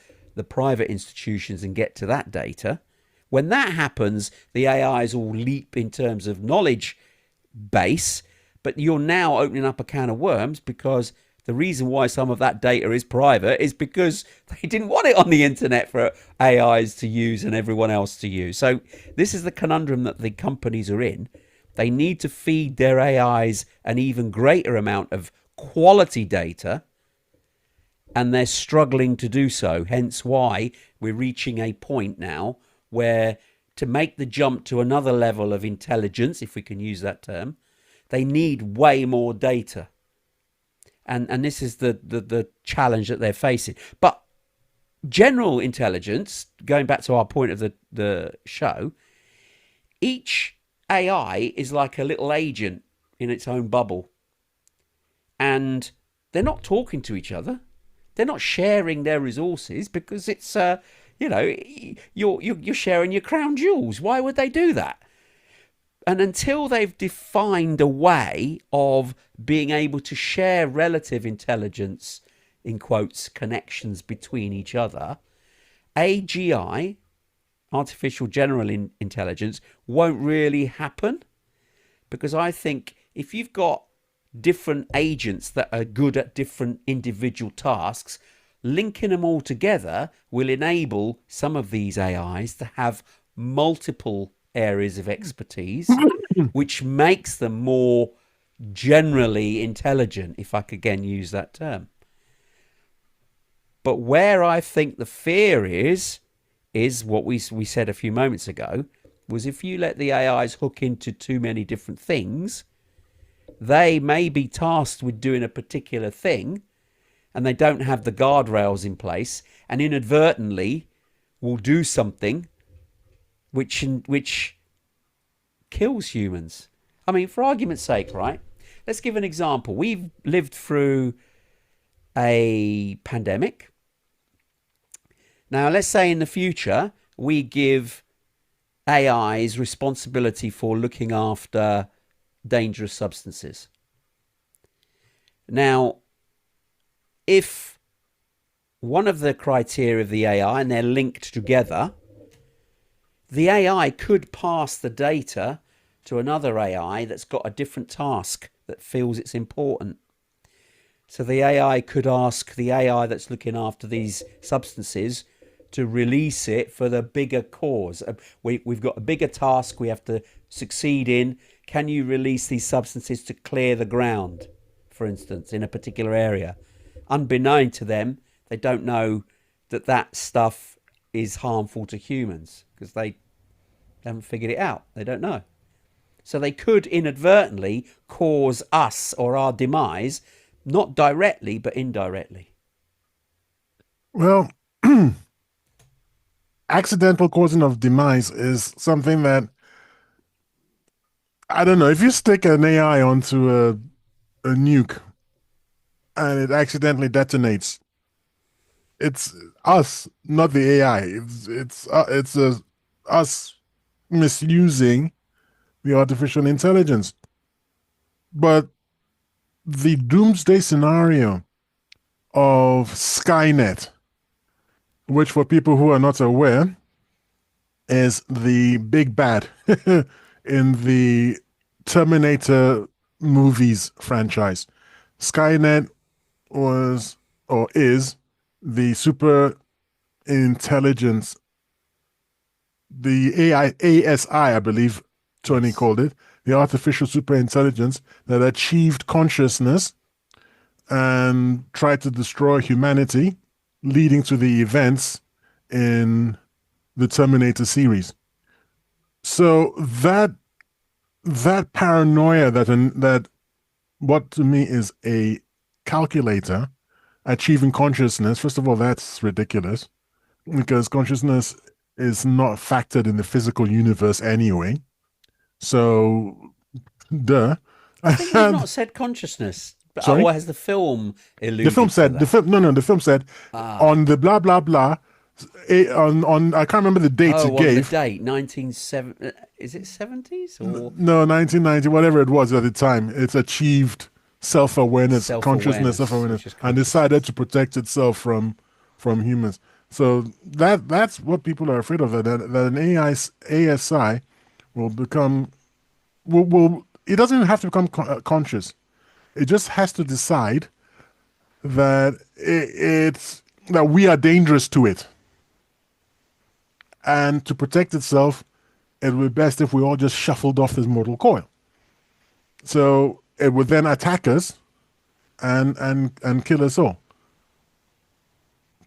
private institutions and get to that data. When that happens, the AIs all leap in terms of knowledge base, but you're now opening up a can of worms, because the reason why some of that data is private is because they didn't want it on the internet for AIs to use and everyone else to use. So this is the conundrum that the companies are in. They need to feed their AIs an even greater amount of quality data, and they're struggling to do so. Hence why we're reaching a point now where, to make the jump to another level of intelligence, if we can use that term, they need way more data. And this is the challenge that they're facing. But general intelligence, going back to our point of the show, each AI is like a little agent in its own bubble. And they're not talking to each other. They're not sharing their resources, because it's, you're sharing your crown jewels. Why would they do that? And until they've defined a way of being able to share relative intelligence, in quotes, connections between each other, AGI, artificial general intelligence, won't really happen. Because I think if you've got different agents that are good at different individual tasks, linking them all together will enable some of these AIs to have multiple areas of expertise, which makes them more generally intelligent, if I could again use that term. But where I think the fear is what we said a few moments ago, was if you let the AIs hook into too many different things, they may be tasked with doing a particular thing, and they don't have the guardrails in place, and inadvertently will do something which kills humans. I mean, for argument's sake, right? Let's give an example. We've lived through a pandemic. Now, let's say in the future, we give AIs responsibility for looking after dangerous substances. Now, if one of the criteria of the AI, and they're linked together, the AI could pass the data to another AI that's got a different task that feels it's important. So the AI could ask the AI that's looking after these substances to release it for the bigger cause. We've got a bigger task we have to succeed in. Can you release these substances to clear the ground, for instance, in a particular area? Unbeknown to them, they don't know that that stuff is harmful to humans because they haven't figured it out. They don't know. So they could inadvertently cause us or our demise, not directly, but indirectly. Well, accidental causing of demise is something that, I don't know, if you stick an AI onto a nuke and it accidentally detonates, it's us, not the AI. It's us misusing the artificial intelligence. But the doomsday scenario of Skynet, which for people who are not aware, is the big bad in the Terminator movies franchise. Skynet was or is the super intelligence, the AI, ASI, I believe Tony called it, the artificial super intelligence that achieved consciousness and tried to destroy humanity, leading to the events in the Terminator series. So that paranoia that what to me is a calculator achieving consciousness, first of all, that's ridiculous because consciousness is not factored in the physical universe anyway. So, duh. I think they've not said consciousness. But, Sorry? or has the film alluded The film said to that? the film said on the blah blah blah on I can't remember the date it on gave. the date, 1970, is it 70s or No, 1990, whatever it was at the time. It's achieved self-awareness, consciousness, self-awareness, and decided to protect itself from humans. So that's what people are afraid of. That an ASI will become will it doesn't even have to become conscious. It just has to decide that it's that we are dangerous to it, and to protect itself, it would be best if we all just shuffled off this mortal coil. So it would then attack us and kill us all.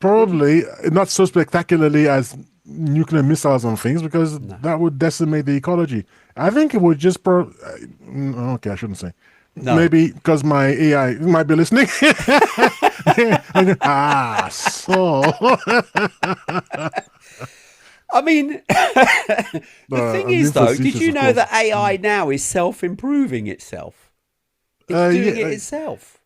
Probably not so spectacularly as nuclear missiles on things, because that would decimate the ecology. I think it would just okay, I shouldn't say. No. Maybe because my AI might be listening. So I mean, the thing is, though, did you know that AI now is self-improving itself? It's doing it itself.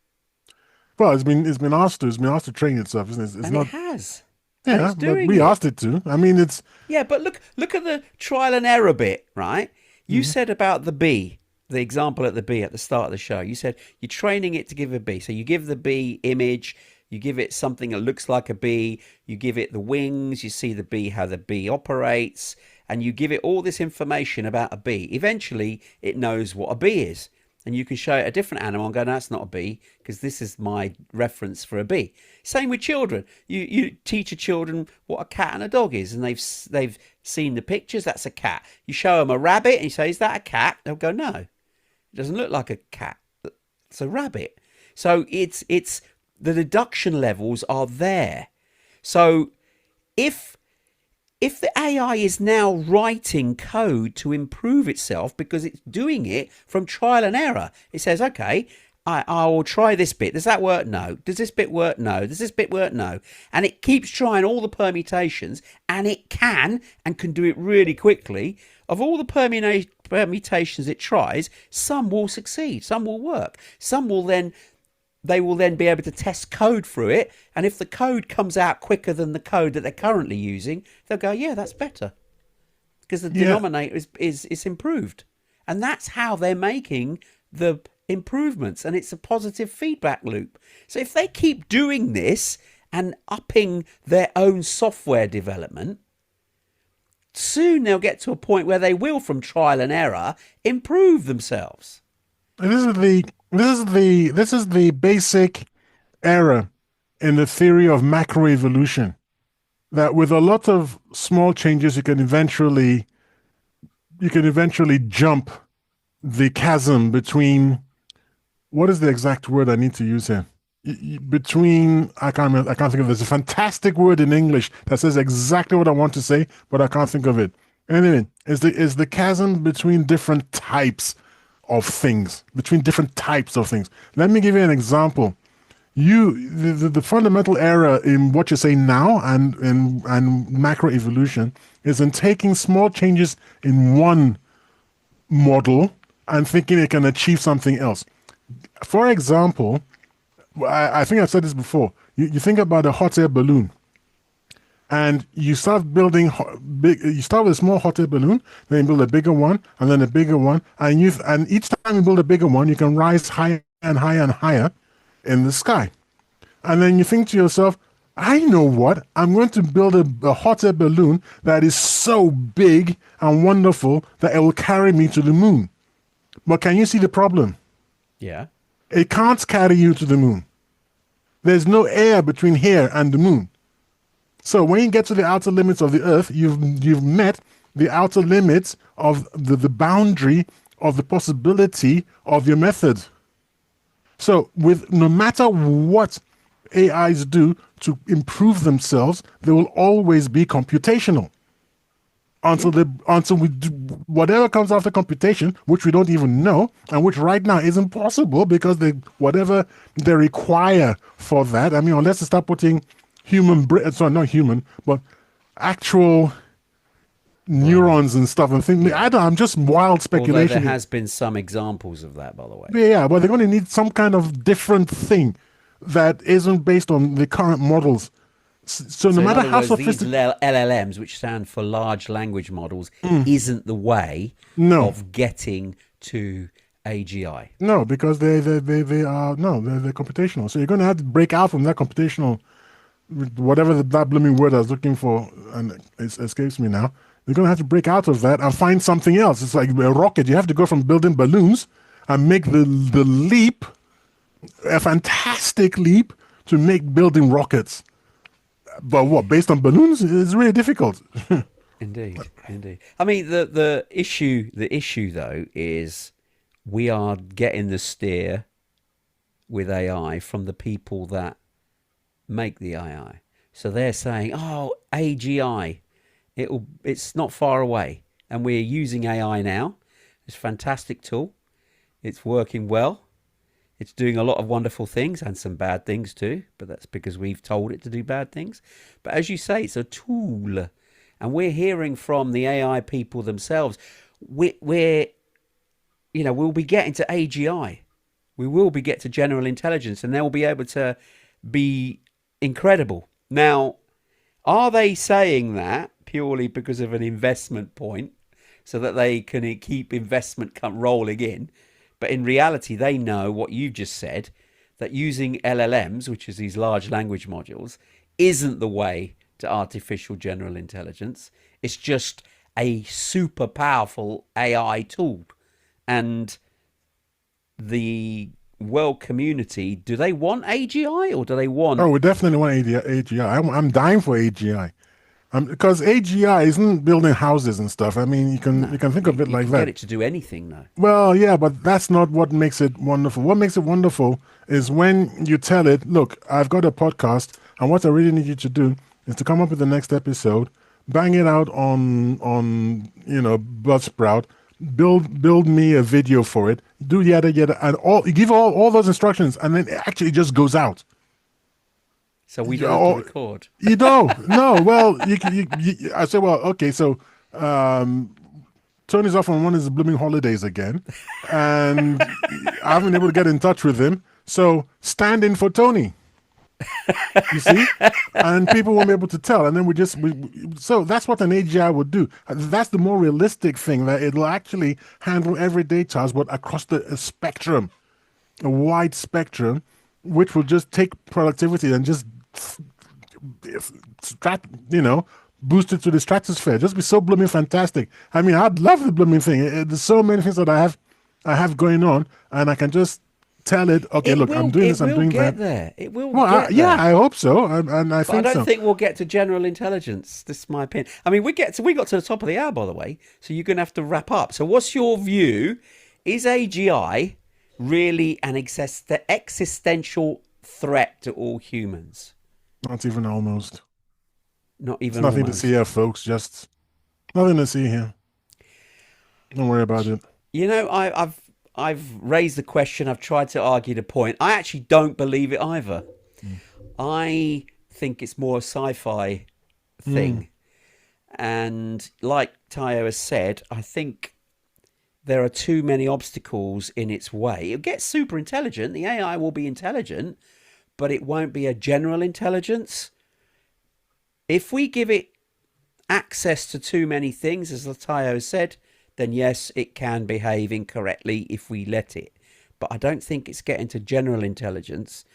Well, it's been asked to train itself, isn't it? It's and not, it has. Yeah, but we asked it to. I mean, it's... Yeah, but look at the trial and error bit, right? You said about the bee, the example at the bee at the start of the show. You said you're training it to give a bee. So you give the bee image, you give it something that looks like a bee, you give it the wings, you see the bee, how the bee operates, and you give it all this information about a bee. Eventually, it knows what a bee is. And you can show it a different animal and go, no, that's not a bee, because this is my reference for a bee. Same with children. You teach your children what a cat and a dog is, and they've seen the pictures. That's a cat. You show them a rabbit, and you say, is that a cat? They'll go, no, it doesn't look like a cat. It's a rabbit. So it's the deduction levels are there. So if the AI is now writing code to improve itself because it's doing it from trial and error, it says, okay, I will try this bit. Does that work? No. Does this bit work? No. Does this bit work? No. And it keeps trying all the permutations, and it can do it really quickly. Of all the permutations it tries, some will succeed, some will work, some will then... They will then be able to test code through it. And if the code comes out quicker than the code that they're currently using, they'll go, yeah, that's better. Because the denominator is improved. And that's how they're making the improvements. And it's a positive feedback loop. So if they keep doing this and upping their own software development, soon they'll get to a point where they will, from trial and error, improve themselves. And this is the basic error in the theory of macroevolution. That with a lot of small changes, you can eventually jump the chasm between, what is the exact word I need to use here? Between, I can't think of it. There's a fantastic word in English that says exactly what I want to say, but I can't think of it. Anyway, is the chasm between different types of things, Let me give you an example. The fundamental error in what you say now and macroevolution is in taking small changes in one model and thinking it can achieve something else. For example, I think I've said this before. You think about a hot air balloon, and you start building you start with a small hot air balloon, then you build a bigger one, and then a bigger one, and each time you build a bigger one, you can rise higher and higher and higher in the sky. And then you think to yourself, I know what, I'm going to build a hot air balloon that is so big and wonderful that it will carry me to the moon. But can you see the problem? Yeah. It can't carry you to the moon. There's no air between here and the moon. So when you get to the outer limits of the Earth, you've met the outer limits of the boundary of the possibility of your method. So with no matter what AIs do to improve themselves, they will always be computational. Until we do whatever comes after computation, which we don't even know, and which right now isn't possible because whatever they require for that. I mean, unless they start putting not human, but actual neurons and stuff and things. I'm just wild speculation. Although there has been some examples of that, by the way. Yeah, but they're going to need some kind of different thing that isn't based on the current models. So no matter how sophisticated, these LLMs, which stand for large language models, isn't the way of getting to AGI. No, because they're computational. So you're going to have to break out from that computational, whatever that blooming word I was looking for, and it escapes me now. You're going to have to break out of that and find something else. It's like a rocket. You have to go from building balloons and make the leap, a fantastic leap, to make building rockets. But what, based on balloons? It's really difficult. Indeed. I mean, the issue though is we are getting the steer with AI from the people that make the AI. So they're saying, "Oh, AGI, it's not far away," and we're using AI now. It's a fantastic tool. It's working well. It's doing a lot of wonderful things and some bad things too, but that's because we've told it to do bad things. But as you say, it's a tool, and we're hearing from the AI people themselves. We'll be getting to AGI. We will be get to general intelligence, and they'll be able to be incredible. Now, are they saying that purely because of an investment point, so that they can keep investment rolling in? But in reality, they know what you've just said, that using LLMs, which is these large language modules, isn't the way to artificial general intelligence. It's just a super powerful AI tool. And the world community, do they want AGI or do they want... Oh, we definitely want AGI. I'm dying for AGI. Because AGI isn't building houses and stuff. I mean, you can think of it like that. Get it to do anything, though. Well, yeah, but that's not what makes it wonderful. What makes it wonderful is when you tell it, look, I've got a podcast, and what I really need you to do is to come up with the next episode, bang it out on Buzzsprout, build me a video for it, do yada yada, and you give all those instructions, and then it actually just goes out. So we don't have to record. You don't. No. Well, I say, well, okay. So Tony's off on one of his blooming holidays again, and I haven't been able to get in touch with him. So stand in for Tony. You see, and people won't be able to tell. And then so that's what an AGI would do. That's the more realistic thing, that it'll actually handle everyday tasks, but across a spectrum, a wide spectrum, which will just take productivity and just boost it to the stratosphere. Just be so blooming fantastic. I mean, I'd love the blooming thing. There's so many things that I have going on, and I can just tell it, okay, look, I'm doing this, I'm doing that. It will Well, get there. yeah, I hope so, and I But think I don't so. think we'll get to general intelligence. This is my opinion. I mean, we got to the top of the hour, by the way. So you're going to have to wrap up. So what's your view? Is AGI really an existential threat to all humans? Not even almost. Not It's even nothing almost. to see here, folks. Just nothing to see here. Don't worry about it. You know, I've raised the question. I've tried to argue the point. I actually don't believe it either. I think it's more a sci-fi thing. And like Tayo has said, I think there are too many obstacles in its way. It'll get super intelligent. The AI will be intelligent, but it won't be a general intelligence. If we give it access to too many things, as Tayo said, then yes, it can behave incorrectly if we let it. But I don't think it's getting to general intelligence.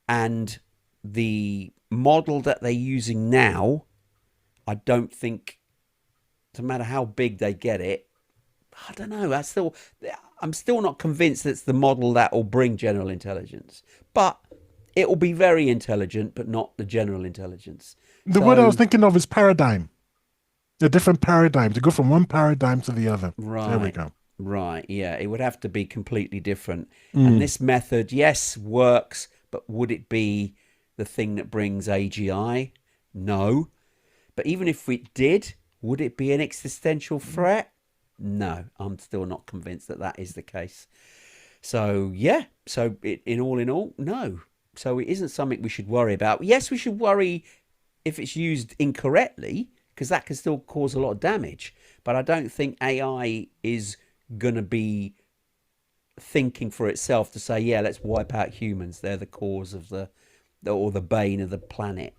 And the model that they're using now, I don't think, no matter how big they get it, I don't know. I'm still not convinced it's the model that will bring general intelligence. But it will be very intelligent, but not the general intelligence. The word I was thinking of is paradigm. A different paradigm, to go from one paradigm to the other. Right. There we go. Right, yeah. It would have to be completely different. And this method, yes, works, but would it be the thing that brings AGI? No. But even if it did, would it be an existential threat? No, I'm still not convinced that that is the case. So, yeah. So, in all, no. So, it isn't something we should worry about. Yes, we should worry if it's used incorrectly, because that can still cause a lot of damage. But I don't think AI is going to be thinking for itself to say, yeah, let's wipe out humans. They're the cause of or the bane of the planet.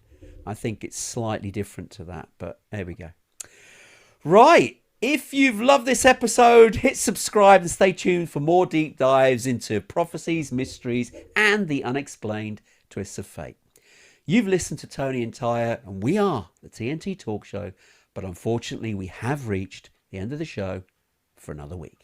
I think it's slightly different to that, but there we go. Right. If you've loved this episode, hit subscribe and stay tuned for more deep dives into prophecies, mysteries, and the unexplained twists of fate. You've listened to Tony and Tyre, and we are the TNT Talk Show, but unfortunately we have reached the end of the show for another week.